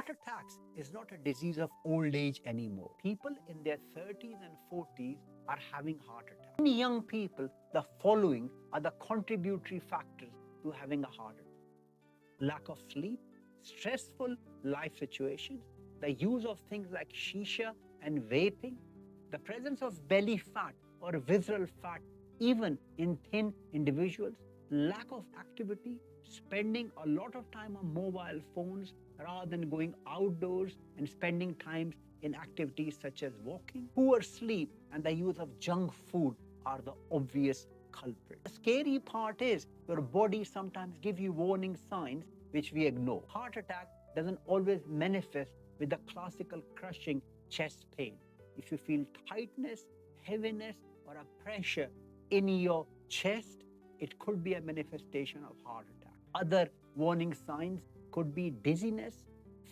Heart attacks is not a disease of old age anymore. People in their 30s and 40s are having heart attacks. In young people, the following are the contributory factors to having a heart attack: lack of sleep, stressful life situations, the use of things like shisha and vaping, the presence of belly fat or visceral fat even in thin individuals, lack of activity, spending a lot of time on mobile phones rather than going outdoors and spending time in activities such as walking, poor sleep, and the use of junk food are the obvious culprits. The scary part is your body sometimes gives you warning signs which we ignore. Heart attack doesn't always manifest with the classical crushing chest pain. If you feel tightness, heaviness, or a pressure in your chest, it could be a manifestation of heart attack. Other warning signs could be dizziness,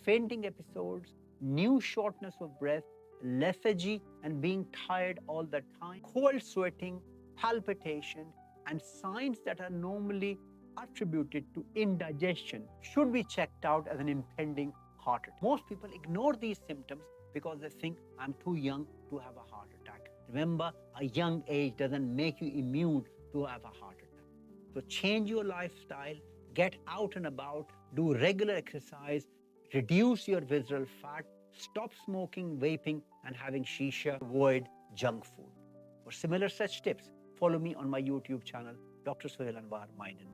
fainting episodes, new shortness of breath, lethargy and being tired all the time, cold sweating, palpitation, and signs that are normally attributed to indigestion should be checked out as an impending heart attack. Most people ignore these symptoms because they think I'm too young to have a heart attack. Remember, a young age doesn't make you immune to have a heart attack. So change your lifestyle, get out and about, do regular exercise, reduce your visceral fat, stop smoking, vaping, and having shisha, avoid junk food. For similar such tips, follow me on my YouTube channel, Dr. Sohail Anwar Mind and